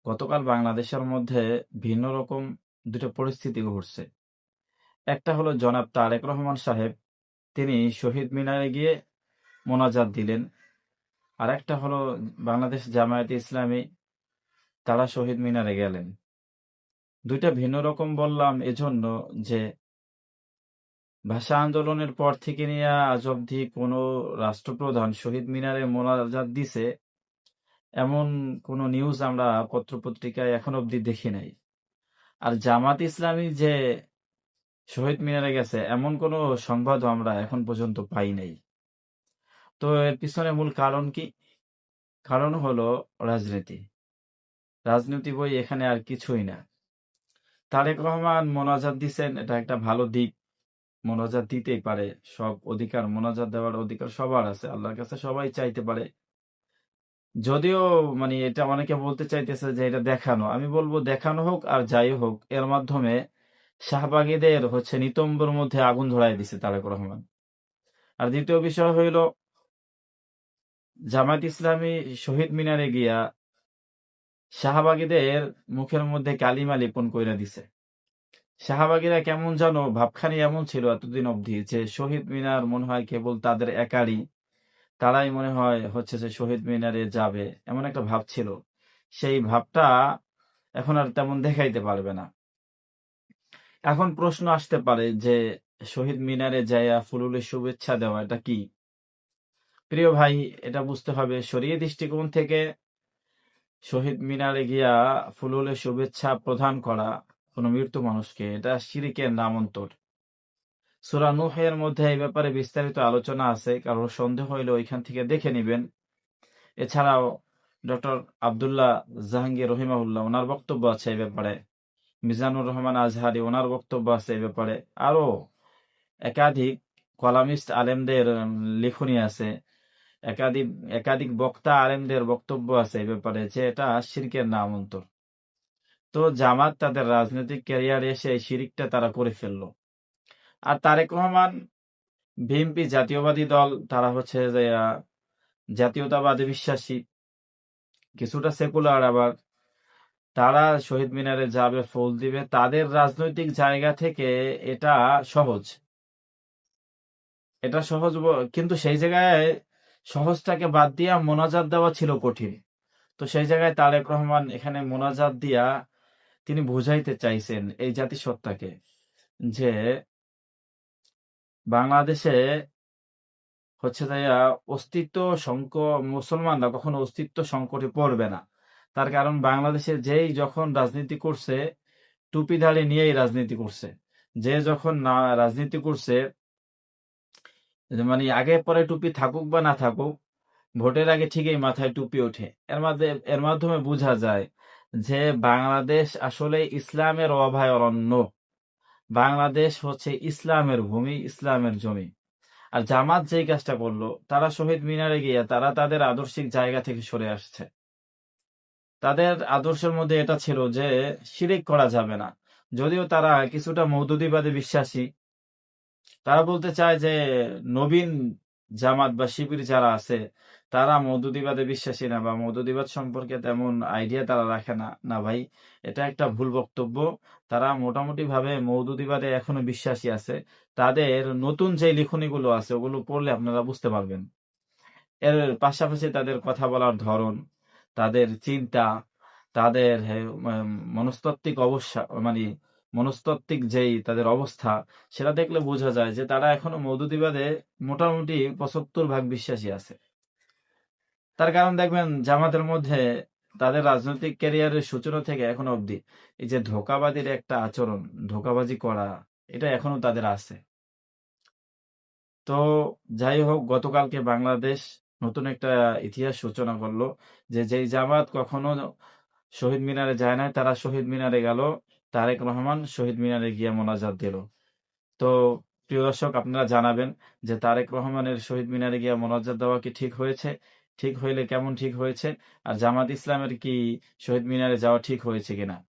গতকাল বাংলাদেশের মধ্যে ভিন্ন রকম দুটো পরিস্থিতি ঘটছে। একটা হলো জনাব তারেক রহমান সাহেব, তিনি শহীদ মিনারে গিয়ে মোনাজাত দিলেন। আর একটা হলো বাংলাদেশ জামায়াতে ইসলামী, তারা শহীদ মিনারে গেলেন। দুইটা ভিন্ন রকম বললাম এজন্য যে ভাষা আন্দোলনের পর থেকে নিয়ে আজ অবধি কোনো রাষ্ট্রপ্রধান শহীদ মিনারে মোনাজাত দিছে এমন কোনো নিউজ আমরা পত্রপত্রিকায় এখন অবধি দেখি নাই। আর জামাত ইসলামী যে শহীদ মিনারে গেছে এমন কোনো সংবাদও আমরা এখন পর্যন্ত পাই নাই। তো এর পিছনে মূল কারণ কি? কারণ হলো রাজনীতি। রাজনীতি বই, এখানে আর কিছুই না। তারেক রহমান মোনাজাত দিছেন, এটা একটা ভালো দিক। মোনাজাত দিতেই পারে, সব অধিকার, মোনাজাত দেওয়ার অধিকার সবার আছে, আল্লাহর কাছে সবাই চাইতে পারে। যদিও এটা অনেকে বলতে চাইতেছে যে এটা দেখানো, আমি বলবো দেখানো হোক আর যাই হোক, এর মাধ্যমে শাহবাগীদের নিতম্বর মধ্যে আগুন ধরাই দিছে তারেক রহমান। আর দ্বিতীয় বিষয় হইল, জামায়াত ইসলামী শহীদ মিনারে গিয়া শাহবাগীদের মুখের মধ্যে কালিমা লেপন কইরা দিছে। শাহবাগীরা কেমন যেন ভাবখানি এমন ছিল এতদিন অবধি যে শহীদ মিনার মনে হয় কেবল তাদের একারই, তারাই মনে হয় যে শহীদ মিনারে যাবে, এমন একটা ভাব ছিল। সেই ভাবটা এখন আর তেমন দেখাইতে পারবে না। এখন প্রশ্ন আসতে পারে যে শহীদ মিনারে যাইয়া ফুলুলের শুভেচ্ছা দেওয়া এটা কি? প্রিয় ভাই, এটা বুঝতে হবে শরীয়ত দৃষ্টিকোণ থেকে। শহীদ মিনারে গিয়া ফুলুলের শুভেচ্ছা প্রদান করা কোনো মৃত্যু মানুষকে, এটা শিরকের নামান্তর। সূরা নূহের মধ্যে এই ব্যাপারে বিস্তারিত আলোচনা আছে, কারোর সন্দেহ হইলে ওইখান থেকে দেখে নিবেন। এছাড়াও ডক্টর আব্দুল্লাহ জাহাঙ্গীর রহিমাহুল্লাহ, ওনার বক্তব্য আছে এই ব্যাপারে। মিজানুর রহমান আজহারি, ওনার বক্তব্য আছে এই ব্যাপারে। আরো একাধিক কলামিস্ট আলেমদের লেখনী আছে, একাধিক একাধিক বক্তা আলেমদের বক্তব্য আছে এই ব্যাপারে যে এটা শিরকের নামান্তর। তো জামাত তাদের রাজনৈতিক ক্যারিয়ারে এসে এই শিরিকটা তারা করে ফেললো। আর তারেক রহমান, বিএনপি জাতীয়বাদী দল, তারা যে জাতীয়তাবাদে বিশ্বাসী, কিছুটা সেকুলার, আবার তারা শহীদ মিনারে যাবে, ফুল দিবে, তাদের রাজনৈতিক জায়গা থেকে এটা সহজ। এটা সহজ কিন্তু সেই জায়গায় সহজটাকে বাদ দিয়া মোনাজাত দেওয়া ছিল কঠিন। তো সেই জায়গায় তারেক রহমান এখানে মোনাজাত দিয়া তিনি বুঝাইতে চাইছেন এই জাতিসত্তাকে যে বাংলাদেশে অস্তিত্ব মুসলমানরা কখনো অস্তিত্ব সংকটে পড়বে না। তার কারণ বাংলাদেশে যেই যখন রাজনীতি করছে, টুপিধারী নিয়েই রাজনীতি করছে। যে যখন না রাজনীতি করছে, আগে পরে টুপি থাকুক বা না থাকুক, ভোটের আগে ঠিকই মাথায় টুপি ওঠে। এর মাধ্যমে বোঝা যায় যে বাংলাদেশ আসলে ইসলামের অভয়ারণ্য। বাংলাদেশ ইসলামের ভূমি, ইসলামের জমি। আর জামাত যেই কাজটা করলো, তারা শহীদ মিনারে গিয়ে তারা তাদের আদর্শিক জায়গা থেকে সরে আসছে। তাদের আদর্শের মধ্যে এটা ছিল যে শিরিক করা যাবে না। যদিও তারা কিছুটা মওদুদিবাদে বিশ্বাসী, তারা বলতে চায় যে নবীন জামাত বা শিবির যারা আছে, তারা মওদুদিবাদে বিশ্বাসী না, বা মওদুদিবাদ সম্পর্কে তেমন আইডিয়া তারা রাখে না। না ভাই, এটা একটা ভুল বক্তব্য। তারা মোটামুটি ভাবে মওদুদিবাদে এখনো বিশ্বাসী আছে। তাদের নতুন যে লিখনীগুলো আছে ওগুলো পড়লে আপনারা বুঝতে পারবেন। এর পাশাপাশি তাদের কথা বলার ধরন, তাদের চিন্তা, তাদের মনস্তাত্ত্বিক অবস্থা, মনস্তাত্ত্বিক যেই তাদের অবস্থা, সেটা দেখলে বোঝা যায় যে তারা এখনো মওদুদিবাদে মোটামুটি ৭৫% বিশ্বাসী আছে। তার কারণ দেখবেন জামাতের মধ্যে তাদের রাজনৈতিক ক্যারিয়ারের সূচনা থেকে এখনো অবধি এই যে ধোঁকাবাজির একটা আচরণ, ধোঁকাবাজি করা, এটা এখনো তাদের আছে। তো যাই হোক, গতকালকে বাংলাদেশ নতুন একটা ইতিহাস সূচনা করলো যে যেই জামাত কখনো শহীদ মিনারে যায় নাই, তারা শহীদ মিনারে গেল। তারেক রহমান শহীদ মিনারে গিয়ে মোনাজাত দিল। তো প্রিয় দর্শক, আপনারা জানাবেন যে তারেক রহমানের শহীদ মিনারে গিয়ে মোনাজাত দেওয়া কি ঠিক হয়েছে? ঠিক হইলে কেমন ঠিক হয়েছে? আর জামাত ইসলামের কি শহীদ মিনারে যাওয়া ঠিক হয়েছে কিনা?